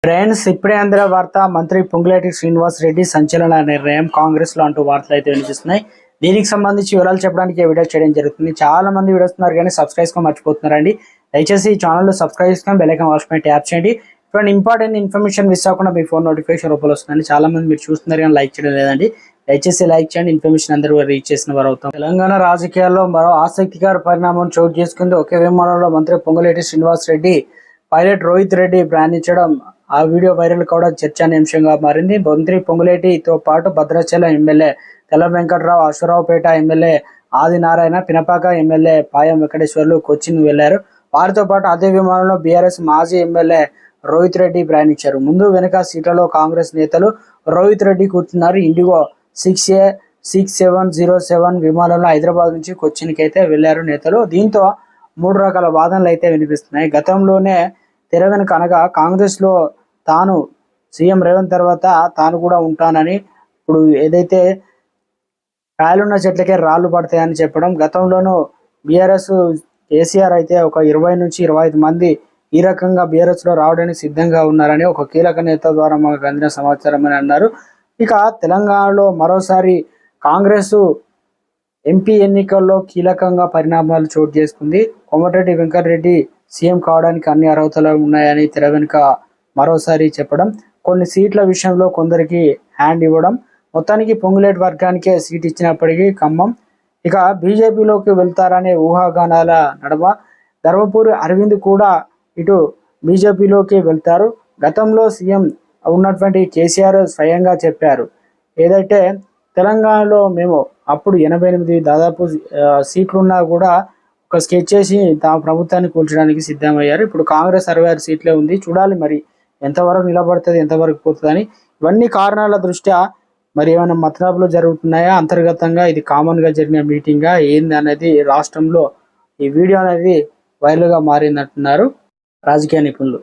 Friends, ఇప్పుడే అందిన వార్త. మంత్రి పొంగులేటి శ్రీనివాస్ రెడ్డి సంచలన నిర్ణయం కాంగ్రెస్ లో అంటూ వార్తలు అయితే వినిపిస్తున్నాయి. దీనికి సంబంధించి వివరాలు చెప్పడానికి వీడియో చేయడం జరుగుతుంది. చాలా మంది వీడియోస్తున్నారు కానీ సబ్స్క్రైబ్ గా మర్చిపోతున్నారండి. దయచేసి ఈ ఛానల్ సబ్స్క్రైబ్ చేసుకొని బెల్ ఐకాన్ వాచ్ ట్యాప్ చేయండి. ఇటువంటి ఇంపార్టెంట్ ఇన్ఫర్మేషన్ మిస్ అవ్వకుండా మీ ఫోన్ నోటిఫికేషన్ రూపంలో వస్తుందండి. చాలా మంది మీరు చూస్తున్నారు కానీ లైక్ చేయడం లేదండి. దయచేసి లైక్ చేయండి. ఇన్ఫర్మేషన్ అందరూ రీచ్ చేసిన వారు అవుతాం. తెలంగాణ రాజకీయాల్లో మరో ఆసక్తికర పరిణామం చోటు చేసుకుంది. ఒకే విమానంలో మంత్రి పొంగులేటి శ్రీనివాస్ రెడ్డి, పైలట్ రోహిత్ రెడ్డి ప్రయాణించడం ఆ వీడియో వైరల్ కూడా చర్చానీయాంశంగా మారింది. మంత్రి పొంగులేటితో పాటు భద్రాచలం ఎమ్మెల్యే తెల్ల వెంకట్రావు, అశ్వరావుపేట ఎమ్మెల్యే ఆదినారాయణ, పినపాక ఎమ్మెల్యే పాయం వెంకటేశ్వర్లు కొచ్చిన్ వెళ్లారు. వారితో పాటు అదే విమానంలో బీఆర్ఎస్ మాజీ ఎమ్మెల్యే రోహిత్ రెడ్డి ప్రయాణించారు. ముందు వెనుక సీట్లలో కాంగ్రెస్ నేతలు. రోహిత్ రెడ్డి కూర్చున్నారు. ఇండిగో 6A6707 విమానంలో హైదరాబాద్ నుంచి కొచ్చిన్కి అయితే వెళ్లారు నేతలు. దీంతో 3 రకాల వాదనలు అయితే వినిపిస్తున్నాయి. గతంలోనే తెర వెనుక అనగా కాంగ్రెస్ లో తాను సీఎం రేవంత్ తర్వాత తాను కూడా ఉంటానని, ఇప్పుడు ఏదైతే కాయలున్న చెట్లకే రాళ్లు పడతాయని చెప్పడం, గతంలోనూ బీఆర్ఎస్ కేసీఆర్ అయితే ఒక 20 నుంచి 25 మంది ఈ రకంగా బీఆర్ఎస్ లో రావడానికి సిద్ధంగా ఉన్నారని ఒక కీలక నేత ద్వారా మాకు అందిన సమాచారం అని అన్నారు. ఇక తెలంగాణలో మరోసారి కాంగ్రెస్ ఎంపీ ఎన్నికల్లో కీలకంగా పరిణామాలు చోటు చేసుకుంది. కోమటిరెడ్డి వెంకటరెడ్డి సీఎం కావడానికి అన్ని అర్హతలు ఉన్నాయని తెర వెనుక మరోసారి చెప్పడం, కొన్ని సీట్ల విషయంలో కొందరికి హ్యాండ్ ఇవ్వడం, మొత్తానికి పొంగులేటి వర్గానికే సీట్ ఇచ్చినప్పటికీ ఖమ్మం ఇక బీజేపీలోకి వెళ్తారనే ఊహాగానాల నడమ ధర్మపురి అరవింద్ కూడా ఇటు బీజేపీలోకి వెళ్తారు. గతంలో సీఎం ఉన్నటువంటి కేసీఆర్ స్వయంగా చెప్పారు, ఏదైతే తెలంగాణలో మేము అప్పుడు 88 దాదాపు సీట్లున్నా కూడా ఒక స్కెచ్ చేసి తమ ప్రభుత్వాన్ని కూల్చడానికి సిద్ధమయ్యారు. ఇప్పుడు కాంగ్రెస్ 66 సీట్లే ఉంది. చూడాలి మరి ఎంతవరకు నిలబడుతుంది, ఎంతవరకు పోతుందని. ఇవన్నీ కారణాల దృష్ట్యా మరి ఏమైనా మతలబులు జరుగుతున్నాయా, అంతర్గతంగా ఇది కామన్గా జరిగిన మీటింగా ఏంది అనేది రాష్ట్రంలో ఈ వీడియో అనేది వైరల్గా మారిందంటున్నారు రాజకీయ నిపుణులు.